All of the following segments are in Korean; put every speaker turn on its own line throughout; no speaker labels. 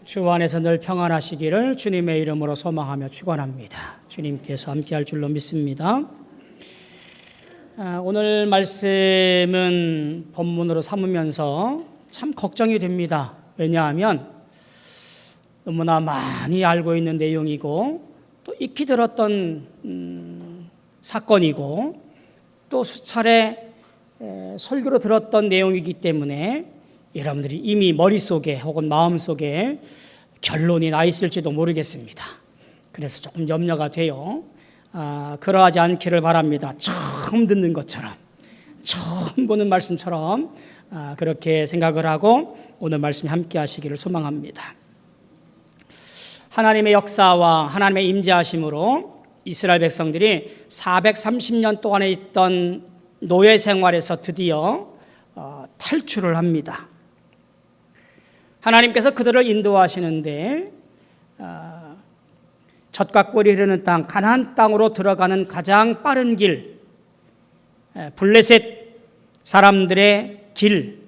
주 안에서 늘 평안하시기를 주님의 이름으로 소망하며 축원합니다. 주님께서 함께할 줄로 믿습니다. 오늘 말씀은 본문으로 삼으면서 참 걱정이 됩니다. 왜냐하면 너무나 많이 알고 있는 내용이고 또 익히 들었던 사건이고 또 수차례 설교로 들었던 내용이기 때문에 여러분들이 이미 머릿속에 혹은 마음속에 결론이 나 있을지도 모르겠습니다. 그래서 조금 염려가 돼요. 그러하지 않기를 바랍니다. 처음 듣는 것처럼, 처음 보는 말씀처럼 그렇게 생각을 하고 오늘 말씀 함께 하시기를 소망합니다. 하나님의 역사와 하나님의 임재하심으로 이스라엘 백성들이 430년 동안에 있던 노예 생활에서 드디어 탈출을 합니다. 하나님께서 그들을 인도하시는데 젖과 꿀이 흐르는 땅 가나안 땅으로 들어가는 가장 빠른 길, 블레셋 사람들의 길,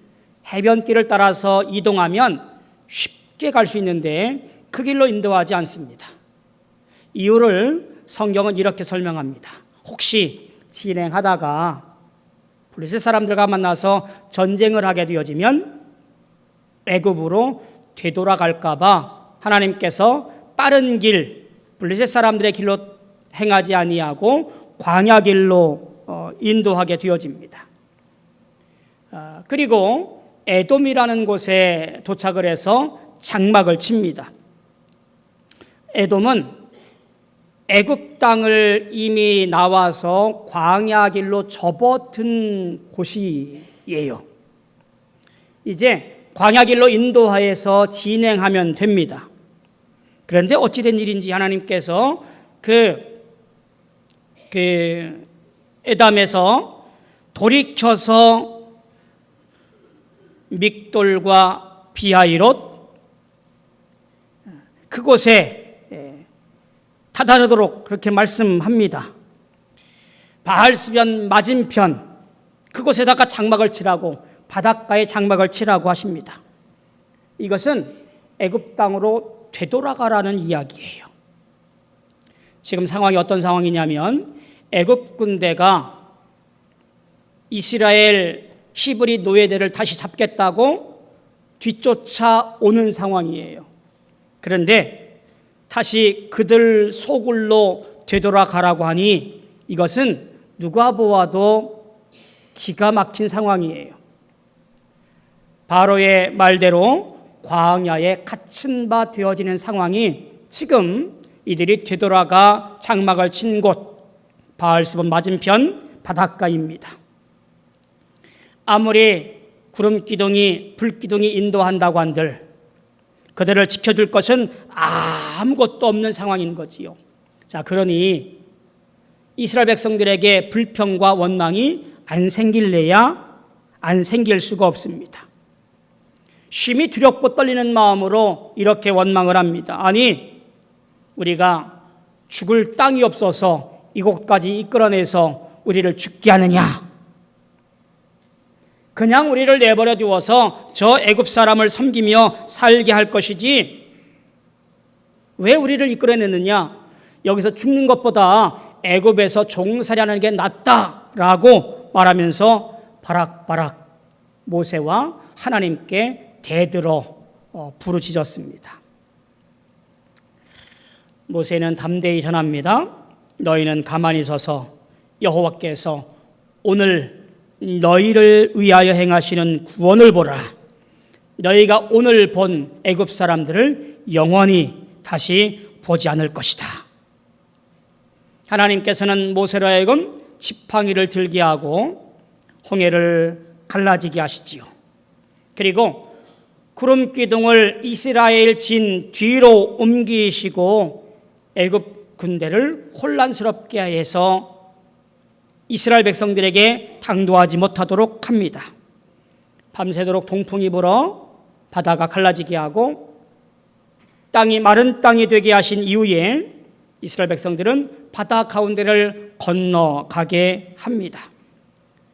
해변길을 따라서 이동하면 쉽게 갈 수 있는데 그 길로 인도하지 않습니다. 이유를 성경은 이렇게 설명합니다. 혹시 진행하다가 블레셋 사람들과 만나서 전쟁을 하게 되어지면 애굽으로 되돌아갈까 봐 하나님께서 빠른 길, 블레셋 사람들의 길로 행하지 아니하고 광야 길로 인도하게 되어집니다. 그리고 에돔이라는 곳에 도착을 해서 장막을 칩니다. 에돔은 애굽 땅을 이미 나와서 광야 길로 접어든 곳이에요. 이제 광야 길로 인도하여서 진행하면 됩니다. 그런데 어찌된 일인지 하나님께서 에담에서 돌이켜서 믹돌과 비하이롯 그곳에 다다르도록 그렇게 말씀합니다. 바알스변 맞은편 그곳에다가 장막을 치라고, 바닷가에 장막을 치라고 하십니다. 이것은 애굽 땅으로 되돌아가라는 이야기예요. 지금 상황이 어떤 상황이냐면 애굽 군대가 이스라엘 히브리 노예들을 다시 잡겠다고 뒤쫓아오는 상황이에요. 그런데 다시 그들 소굴로 되돌아가라고 하니 이것은 누가 보아도 기가 막힌 상황이에요. 바로의 말대로 광야에 갇힌 바 되어지는 상황이 지금 이들이 되돌아가 장막을 친 곳 바알스본 맞은편 바닷가입니다. 아무리 구름기둥이 불기둥이 인도한다고 한들 그들을 지켜줄 것은 아무것도 없는 상황인 거지요. 자, 그러니 이스라엘 백성들에게 불평과 원망이 안 생길래야 안 생길 수가 없습니다. 심히 두렵고 떨리는 마음으로 이렇게 원망을 합니다. 아니, 우리가 죽을 땅이 없어서 이곳까지 이끌어내서 우리를 죽게 하느냐? 그냥 우리를 내버려 두어서 저 애굽 사람을 섬기며 살게 할 것이지 왜 우리를 이끌어내느냐? 여기서 죽는 것보다 애굽에서 종살이하는 게 낫다라고 말하면서 바락바락 모세와 하나님께 대들어 부르짖었습니다. 모세는 담대히 전합니다. 너희는 가만히 서서 여호와께서 오늘 너희를 위하여 행하시는 구원을 보라. 너희가 오늘 본 애굽 사람들을 영원히 다시 보지 않을 것이다. 하나님께서는 모세로 하여금 지팡이를 들게 하고 홍해를 갈라지게 하시지요. 그리고 구름 기둥을 이스라엘 진 뒤로 옮기시고 애굽 군대를 혼란스럽게 해서 이스라엘 백성들에게 당도하지 못하도록 합니다. 밤새도록 동풍이 불어 바다가 갈라지게 하고 땅이 마른 땅이 되게 하신 이후에 이스라엘 백성들은 바다 가운데를 건너가게 합니다.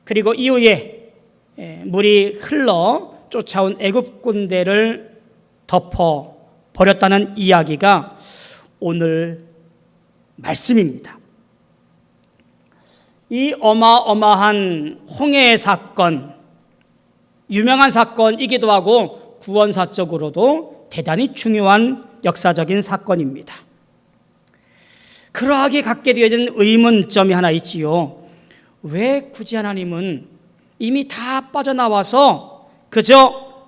그리고 이후에 물이 흘러 쫓아온 애굽 군대를 덮어 버렸다는 이야기가 오늘 말씀입니다. 이 어마어마한 홍해의 사건, 유명한 사건이기도 하고 구원사적으로도 대단히 중요한 역사적인 사건입니다. 그러하게 갖게 되어진 의문점이 하나 있지요. 왜 굳이 하나님은 이미 다 빠져나와서 그저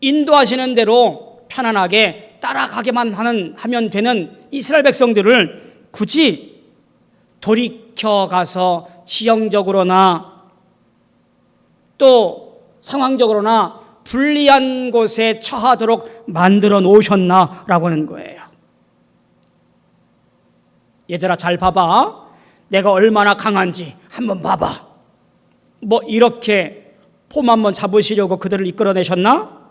인도하시는 대로 편안하게 따라가게만 하면 되는 이스라엘 백성들을 굳이 돌이켜가서 지형적으로나 또 상황적으로나 불리한 곳에 처하도록 만들어 놓으셨나라고 하는 거예요. 얘들아 잘 봐봐. 내가 얼마나 강한지 한번 봐봐. 뭐 이렇게 폼 한번 잡으시려고 그들을 이끌어내셨나?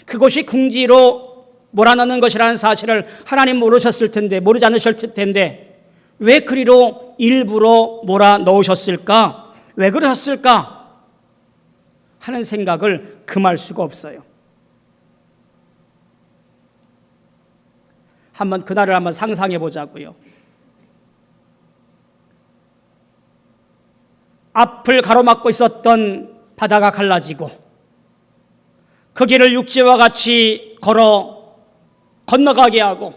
그것이 궁지로 몰아넣는 것이라는 사실을 하나님 모르셨을 텐데, 모르지 않으셨을 텐데 왜 그리로 일부러 몰아넣으셨을까? 왜 그러셨을까? 하는 생각을 금할 수가 없어요. 한번 그날을 한번 상상해 보자고요. 앞을 가로막고 있었던 바다가 갈라지고 그 길을 육지와 같이 건너가게 하고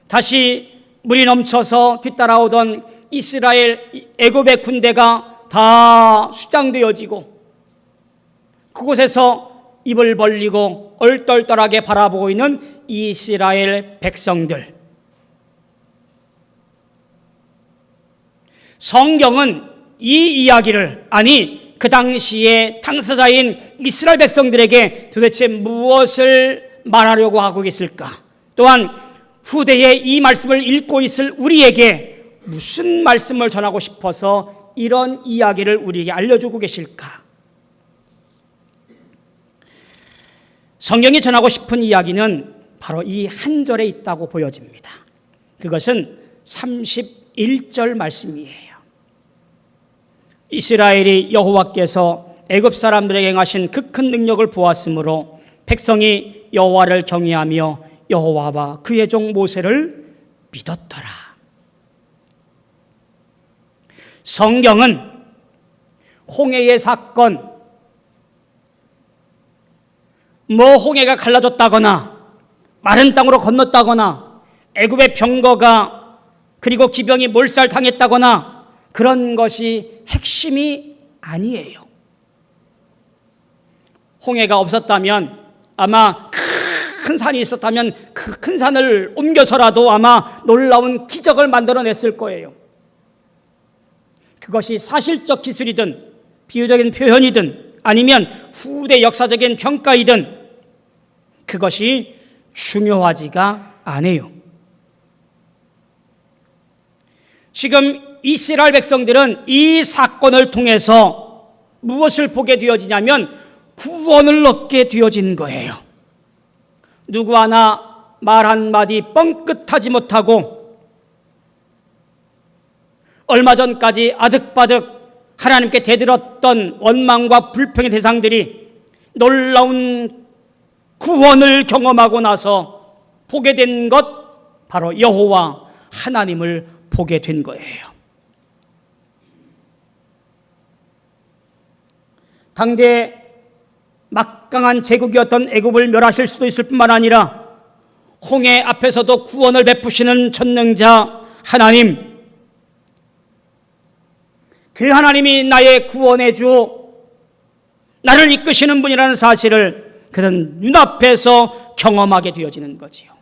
다시 물이 넘쳐서 뒤따라오던 이스라엘 애굽의 군대가 다 수장되어지고 그곳에서 입을 벌리고 얼떨떨하게 바라보고 있는 이스라엘 백성들. 성경은 이 이야기를, 아니 그 당시에 당사자인 이스라엘 백성들에게 도대체 무엇을 말하려고 하고 있을까? 또한 후대에 이 말씀을 읽고 있을 우리에게 무슨 말씀을 전하고 싶어서 이런 이야기를 우리에게 알려주고 계실까? 성경이 전하고 싶은 이야기는 바로 이 한 절에 있다고 보여집니다. 그것은 31절 말씀이에요. 이스라엘이 여호와께서 애굽 사람들에게 행하신 그 큰 능력을 보았으므로 백성이 여호와를 경외하며 여호와와 그의 종 모세를 믿었더라. 성경은 홍해의 사건, 홍해가 갈라졌다거나 마른 땅으로 건넜다거나 애굽의 병거가 그리고 기병이 몰살당했다거나 그런 것이 핵심이 아니에요. 홍해가 없었다면 아마 큰 산이 있었다면 그 큰 산을 옮겨서라도 아마 놀라운 기적을 만들어냈을 거예요. 그것이 사실적 기술이든 비유적인 표현이든 아니면 후대 역사적인 평가이든 그것이 중요하지가 않아요. 지금 이스라엘 백성들은 이 사건을 통해서 무엇을 보게 되어지냐면 구원을 얻게 되어진 거예요. 누구 하나 말 한마디 뻥끗하지 못하고 얼마 전까지 아득바득 하나님께 대들었던 원망과 불평의 대상들이 놀라운 구원을 경험하고 나서 보게 된 것, 바로 여호와 하나님을 보게 된 거예요. 당대 막강한 제국이었던 애굽을 멸하실 수도 있을 뿐만 아니라 홍해 앞에서도 구원을 베푸시는 전능자 하나님, 그 하나님이 나의 구원의 주, 나를 이끄시는 분이라는 사실을 그는 눈앞에서 경험하게 되어지는 거지요.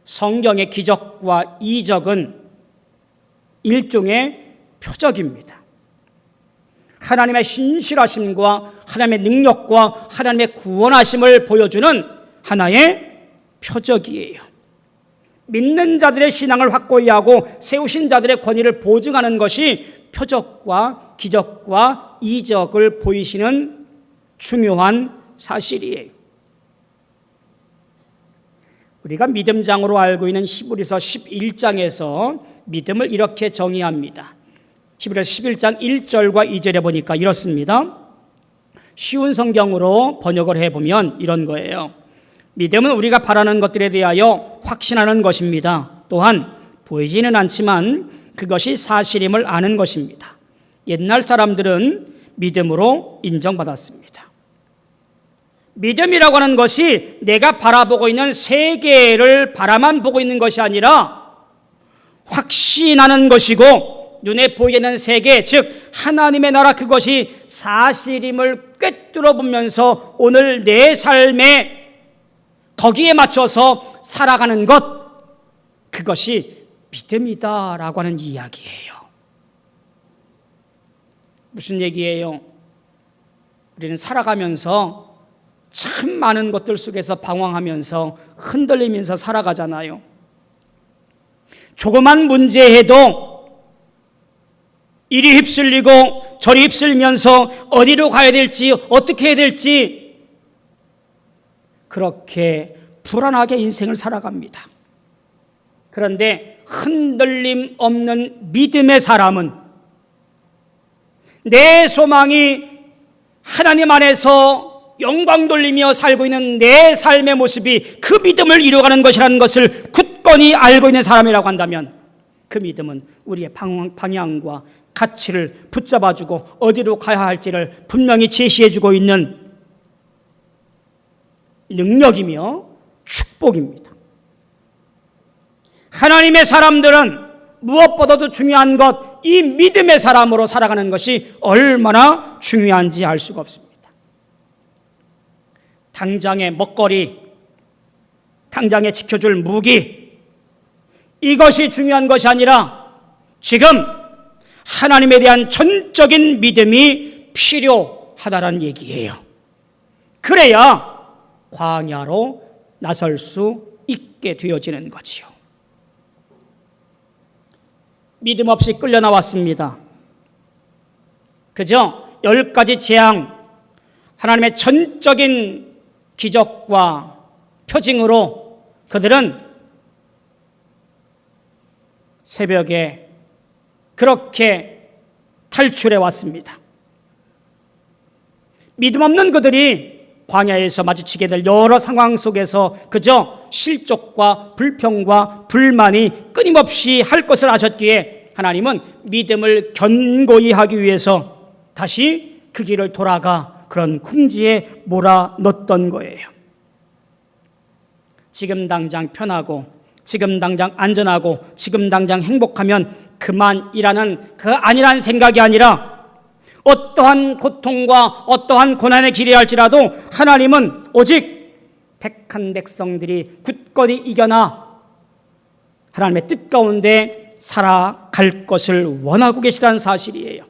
성경의 기적과 이적은 일종의 표적입니다. 하나님의 신실하심과 하나님의 능력과 하나님의 구원하심을 보여주는 하나의 표적이에요. 믿는 자들의 신앙을 확고히 하고 세우신 자들의 권위를 보증하는 것이 표적과 기적과 이적을 보이시는 중요한 사실이에요. 우리가 믿음장으로 알고 있는 히브리서 11장에서 믿음을 이렇게 정의합니다. 히브리서 11장 1절과 2절에 보니까 이렇습니다. 쉬운 성경으로 번역을 해보면 이런 거예요. 믿음은 우리가 바라는 것들에 대하여 확신하는 것입니다. 또한 보이지는 않지만 그것이 사실임을 아는 것입니다. 옛날 사람들은 믿음으로 인정받았습니다. 믿음이라고 하는 것이 내가 바라보고 있는 세계를 바라만 보고 있는 것이 아니라 확신하는 것이고, 눈에 보이는 세계, 즉 하나님의 나라, 그것이 사실임을 꿰뚫어 보면서 오늘 내 삶에 거기에 맞춰서 살아가는 것, 그것이 믿음이다라고 하는 이야기예요. 무슨 얘기예요? 우리는 살아가면서 참 많은 것들 속에서 방황하면서 흔들리면서 살아가잖아요. 조그만 문제에도 이리 휩쓸리고 저리 휩쓸면서 어디로 가야 될지, 어떻게 해야 될지, 그렇게 불안하게 인생을 살아갑니다. 그런데 흔들림 없는 믿음의 사람은 내 소망이 하나님 안에서 영광 돌리며 살고 있는 내 삶의 모습이 그 믿음을 이루어가는 것이라는 것을 굳건히 알고 있는 사람이라고 한다면, 그 믿음은 우리의 방향과 가치를 붙잡아주고 어디로 가야 할지를 분명히 제시해주고 있는 능력이며 축복입니다. 하나님의 사람들은 무엇보다도 중요한 것, 이 믿음의 사람으로 살아가는 것이 얼마나 중요한지 알 수가 없습니다. 당장의 먹거리, 당장에 지켜줄 무기, 이것이 중요한 것이 아니라 지금 하나님에 대한 전적인 믿음이 필요하다는 얘기예요. 그래야 광야로 나설 수 있게 되어지는 거지요. 믿음 없이 끌려 나왔습니다. 그저 10가지 재앙, 하나님의 전적인 기적과 표징으로 그들은 새벽에 그렇게 탈출해 왔습니다. 믿음 없는 그들이 광야에서 마주치게 될 여러 상황 속에서 그저 실족과 불평과 불만이 끊임없이 할 것을 아셨기에 하나님은 믿음을 견고히 하기 위해서 다시 그 길을 돌아가 그런 궁지에 몰아넣었던 거예요. 지금 당장 편하고, 지금 당장 안전하고, 지금 당장 행복하면 그만이라는 그 아니란 생각이 아니라, 어떠한 고통과 어떠한 고난의 길이 할지라도 하나님은 오직 택한 백성들이 굳건히 이겨나 하나님의 뜻 가운데 살아갈 것을 원하고 계시다는 사실이에요.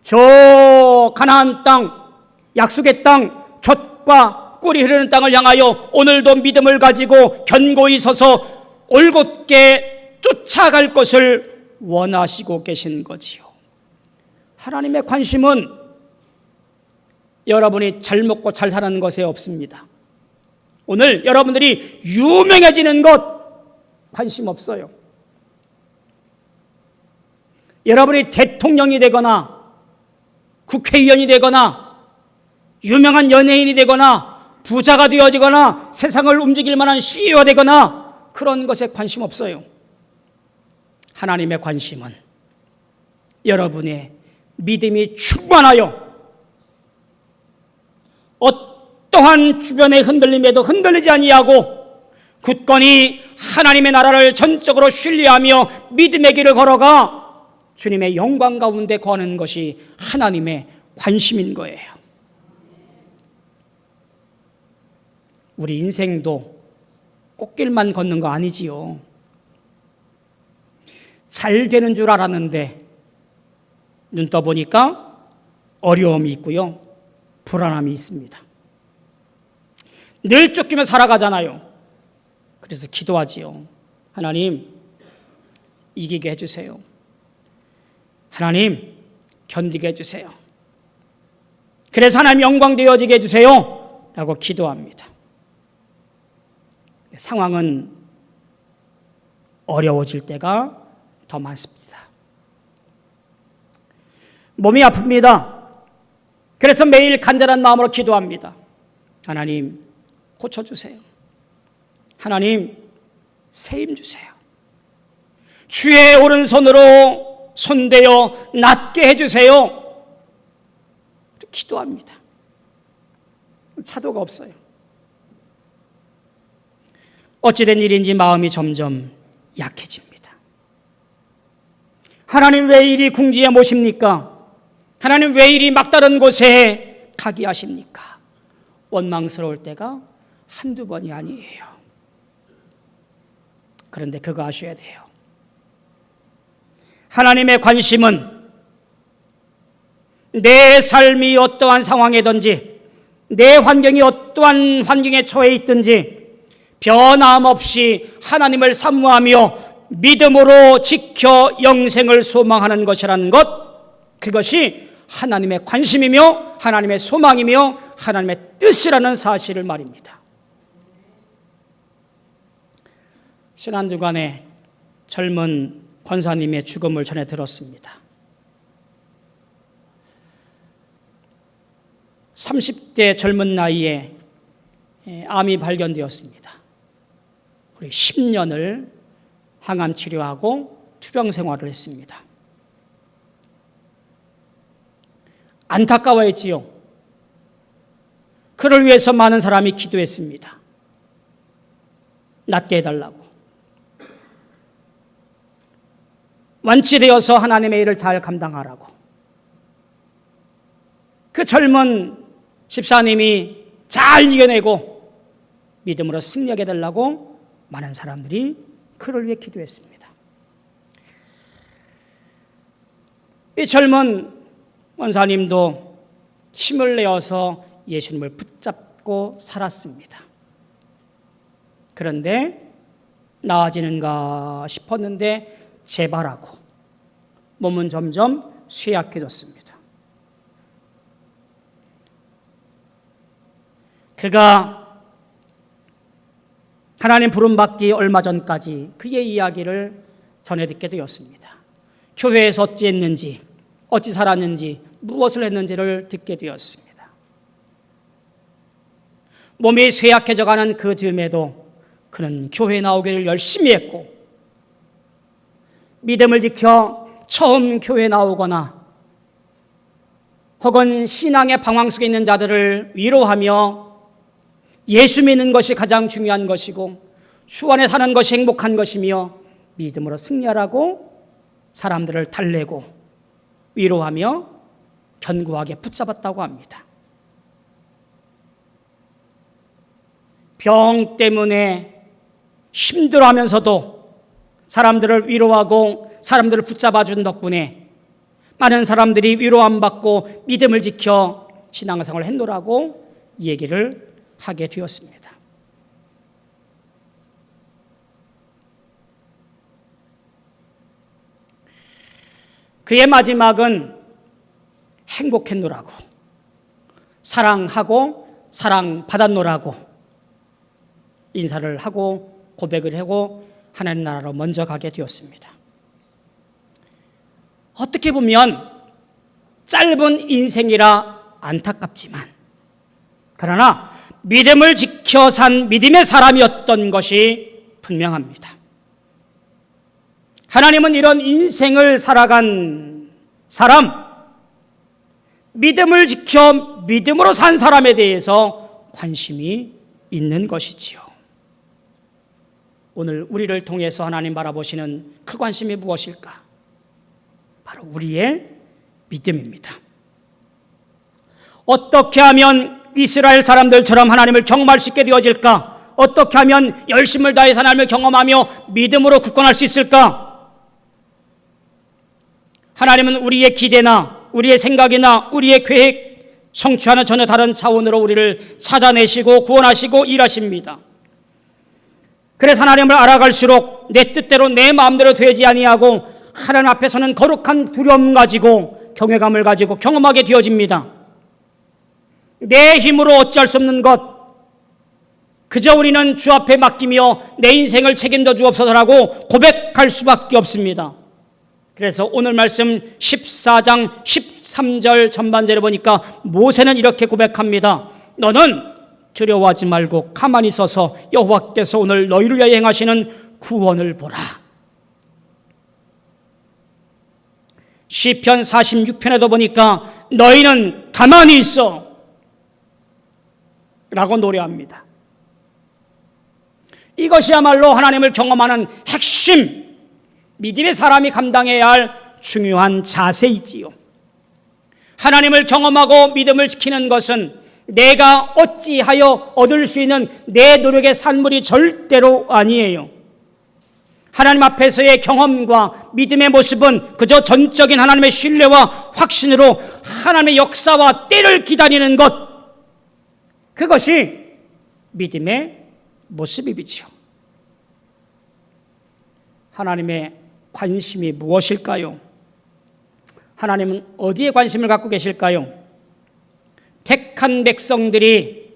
저 가나안 땅, 약속의 땅, 젖과 꿀이 흐르는 땅을 향하여 오늘도 믿음을 가지고 견고히 서서 올곧게 쫓아갈 것을 원하시고 계신 거지요. 하나님의 관심은 여러분이 잘 먹고 잘 사는 것에 없습니다. 오늘 여러분들이 유명해지는 것 관심 없어요. 여러분이 대통령이 되거나 국회의원이 되거나 유명한 연예인이 되거나 부자가 되어지거나 세상을 움직일 만한 CEO가 되거나 그런 것에 관심 없어요. 하나님의 관심은 여러분의 믿음이 충만하여 어떠한 주변의 흔들림에도 흔들리지 아니하고 굳건히 하나님의 나라를 전적으로 신뢰하며 믿음의 길을 걸어가 주님의 영광 가운데 거하는 것이 하나님의 관심인 거예요. 우리 인생도 꽃길만 걷는 거 아니지요. 잘 되는 줄 알았는데 눈 떠보니까 어려움이 있고요, 불안함이 있습니다. 늘 쫓기며 살아가잖아요. 그래서 기도하지요. 하나님, 이기게 해주세요. 하나님, 견디게 해주세요. 그래서 하나님 영광 되어지게 해주세요 라고 기도합니다. 상황은 어려워질 때가 더 많습니다. 몸이 아픕니다. 그래서 매일 간절한 마음으로 기도합니다. 하나님, 고쳐주세요. 하나님, 세임 주세요. 주의 오른손으로 손대어 낫게 해주세요. 기도합니다. 차도가 없어요. 어찌된 일인지 마음이 점점 약해집니다. 하나님, 왜 이리 궁지에 모십니까? 하나님, 왜 이리 막다른 곳에 가게 하십니까? 원망스러울 때가 한두 번이 아니에요. 그런데 그거 아셔야 돼요. 하나님의 관심은 내 삶이 어떠한 상황이든지, 내 환경이 어떠한 환경에 처해 있든지 변함없이 하나님을 사모하며 믿음으로 지켜 영생을 소망하는 것이라는 것, 그것이 하나님의 관심이며 하나님의 소망이며 하나님의 뜻이라는 사실을 말입니다. 지난 주간에 젊은 권사님의 죽음을 전해 들었습니다. 30대 젊은 나이에 암이 발견되었습니다. 우리 10년을 항암 치료하고 투병 생활을 했습니다. 안타까워했지요. 그를 위해서 많은 사람이 기도했습니다. 낫게 해달라고. 완치되어서 하나님의 일을 잘 감당하라고. 그 젊은 집사님이 잘 이겨내고 믿음으로 승리하게 해달라고 많은 사람들이 그를 위해 기도했습니다. 이 젊은 원사님도 힘을 내어서 예수님을 붙잡고 살았습니다. 그런데 나아지는가 싶었는데 재발하고 몸은 점점 쇠약해졌습니다. 그가 하나님 부름받기 얼마 전까지 그의 이야기를 전해 듣게 되었습니다. 교회에서 어찌 했는지, 어찌 살았는지, 무엇을 했는지를 듣게 되었습니다. 몸이 쇠약해져가는 그 즈음에도 그는 교회에 나오기를 열심히 했고, 믿음을 지켜 처음 교회에 나오거나 혹은 신앙의 방황 속에 있는 자들을 위로하며 예수 믿는 것이 가장 중요한 것이고 주 안에 사는 것이 행복한 것이며 믿음으로 승리하라고 사람들을 달래고 위로하며 견고하게 붙잡았다고 합니다. 병 때문에 힘들어하면서도 사람들을 위로하고 사람들을 붙잡아준 덕분에 많은 사람들이 위로함 받고 믿음을 지켜 신앙생활을 했노라고 얘기를 하게 되었습니다. 그의 마지막은 행복했노라고, 사랑하고 사랑받았노라고 인사를 하고 고백을 하고 하나님 나라로 먼저 가게 되었습니다. 어떻게 보면 짧은 인생이라 안타깝지만, 그러나 믿음을 지켜 산 믿음의 사람이었던 것이 분명합니다. 하나님은 이런 인생을 살아간 사람, 믿음을 지켜 믿음으로 산 사람에 대해서 관심이 있는 것이지요. 오늘 우리를 통해서 하나님 바라보시는 그 관심이 무엇일까? 바로 우리의 믿음입니다. 어떻게 하면 이스라엘 사람들처럼 하나님을 경험할 수 있게 되어질까? 어떻게 하면 열심을 다해서 하나님을 경험하며 믿음으로 굳건할 수 있을까? 하나님은 우리의 기대나 우리의 생각이나 우리의 계획 성취하는 전혀 다른 차원으로 우리를 찾아내시고 구원하시고 일하십니다. 그래서 하나님을 알아갈수록 내 뜻대로 내 마음대로 되지 아니하고 하나님 앞에서는 거룩한 두려움 가지고 경외감을 가지고 경험하게 되어집니다. 내 힘으로 어찌할 수 없는 것, 그저 우리는 주 앞에 맡기며 내 인생을 책임져 주옵소서라고 고백할 수밖에 없습니다. 그래서 오늘 말씀 14장 13절 전반절에 보니까 모세는 이렇게 고백합니다. 너는 두려워하지 말고 가만히 서서 여호와께서 오늘 너희를 위하여 행하시는 구원을 보라. 시편 46편에도 보니까 너희는 가만히 있어 라고 노래합니다. 이것이야말로 하나님을 경험하는 핵심, 믿음의 사람이 감당해야 할 중요한 자세이지요. 하나님을 경험하고 믿음을 지키는 것은 내가 어찌하여 얻을 수 있는 내 노력의 산물이 절대로 아니에요. 하나님 앞에서의 경험과 믿음의 모습은 그저 전적인 하나님의 신뢰와 확신으로 하나님의 역사와 때를 기다리는 것, 그것이 믿음의 모습이지요. 하나님의 관심이 무엇일까요? 하나님은 어디에 관심을 갖고 계실까요? 택한 백성들이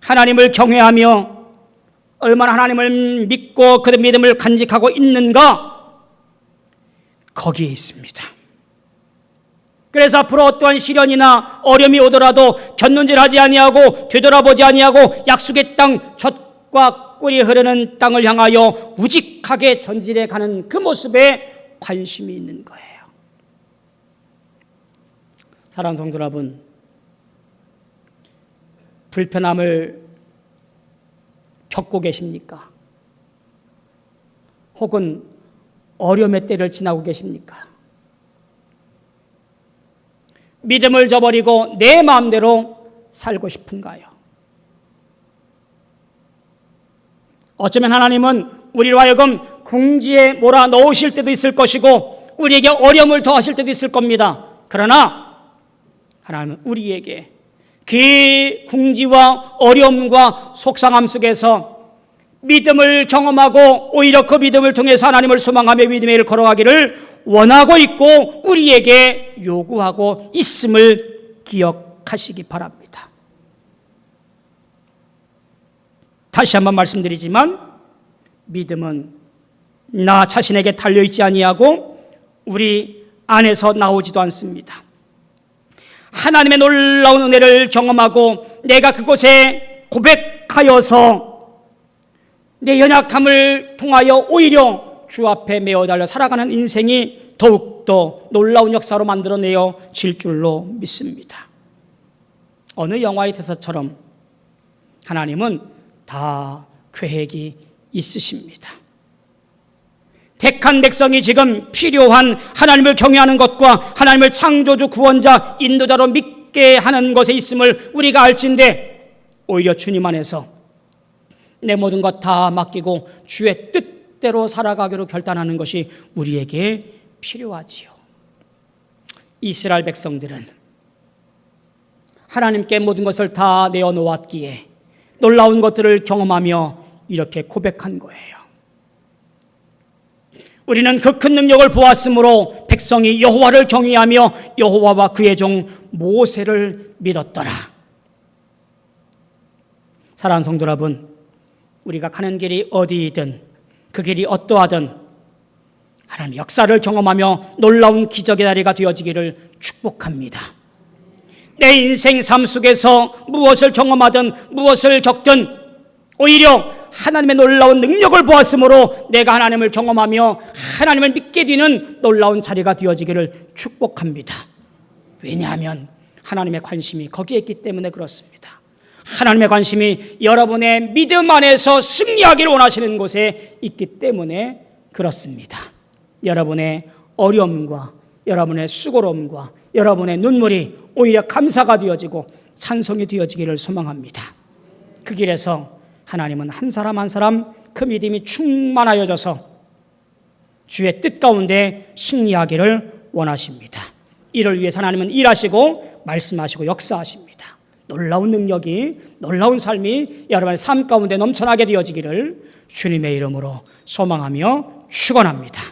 하나님을 경외하며 얼마나 하나님을 믿고 그 믿음을 간직하고 있는가, 거기에 있습니다. 그래서 앞으로 어떠한 시련이나 어려움이 오더라도 견눈질하지 아니하고 되돌아보지 아니하고 약속의 땅 젖과 꿀이 흐르는 땅을 향하여 우직하게 전진해 가는 그 모습에 관심이 있는 거예요. 사랑하는 성도 여러분, 불편함을 겪고 계십니까? 혹은 어려움의 때를 지나고 계십니까? 믿음을 저버리고 내 마음대로 살고 싶은가요? 어쩌면 하나님은 우리로 하여금 궁지에 몰아넣으실 때도 있을 것이고 우리에게 어려움을 더하실 때도 있을 겁니다. 그러나 하나님은 우리에게 그 궁지와 어려움과 속상함 속에서 믿음을 경험하고 오히려 그 믿음을 통해서 하나님을 소망하며 믿음의 일을 걸어가기를 원하고 있고 우리에게 요구하고 있음을 기억하시기 바랍니다. 다시 한번 말씀드리지만 믿음은 나 자신에게 달려있지 아니하고 우리 안에서 나오지도 않습니다. 하나님의 놀라운 은혜를 경험하고 내가 그곳에 고백하여서 내 연약함을 통하여 오히려 주 앞에 메어 달려 살아가는 인생이 더욱더 놀라운 역사로 만들어내어 질 줄로 믿습니다. 어느 영화에서처럼 하나님은 다 계획이 있으십니다. 택한 백성이 지금 필요한 하나님을 경외하는 것과 하나님을 창조주 구원자 인도자로 믿게 하는 것에 있음을 우리가 알진대 오히려 주님 안에서 내 모든 것 다 맡기고 주의 뜻대로 살아가기로 결단하는 것이 우리에게 필요하지요. 이스라엘 백성들은 하나님께 모든 것을 다 내어놓았기에 놀라운 것들을 경험하며 이렇게 고백한 거예요. 우리는 그 큰 능력을 보았으므로 백성이 여호와를 경외하며 여호와와 그의 종 모세를 믿었더라. 사랑하는 성도 여러분, 우리가 가는 길이 어디이든 그 길이 어떠하든 하나님의 역사를 경험하며 놀라운 기적의 다리가 되어지기를 축복합니다. 내 인생 삶 속에서 무엇을 경험하든 무엇을 겪든 오히려 하나님의 놀라운 능력을 보았으므로 내가 하나님을 경험하며 하나님을 믿게 되는 놀라운 자리가 되어지기를 축복합니다. 왜냐하면 하나님의 관심이 거기에 있기 때문에 그렇습니다. 하나님의 관심이 여러분의 믿음 안에서 승리하기를 원하시는 곳에 있기 때문에 그렇습니다. 여러분의 어려움과 여러분의 수고로움과 여러분의 눈물이 오히려 감사가 되어지고 찬송이 되어지기를 소망합니다. 그 길에서 하나님은 한 사람 한 사람 그 믿음이 충만하여져서 주의 뜻 가운데 승리하기를 원하십니다. 이를 위해서 하나님은 일하시고 말씀하시고 역사하십니다. 놀라운 능력이, 놀라운 삶이 여러분의 삶 가운데 넘쳐나게 되어지기를 주님의 이름으로 소망하며 축원합니다.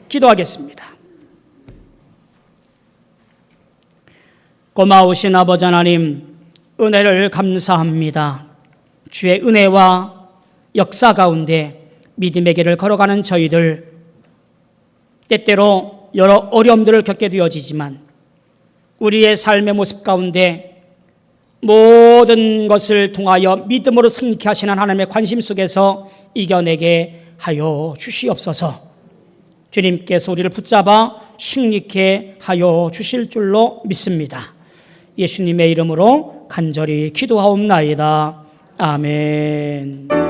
기도하겠습니다. 고마우신 아버지 하나님, 은혜를 감사합니다. 주의 은혜와 역사 가운데 믿음의 길을 걸어가는 저희들 때때로 여러 어려움들을 겪게 되어지지만 우리의 삶의 모습 가운데 모든 것을 통하여 믿음으로 승리케 하시는 하나님의 관심 속에서 이겨내게 하여 주시옵소서. 주님께서 우리를 붙잡아 승리케 하여 주실 줄로 믿습니다. 예수님의 이름으로 간절히 기도하옵나이다. 아멘.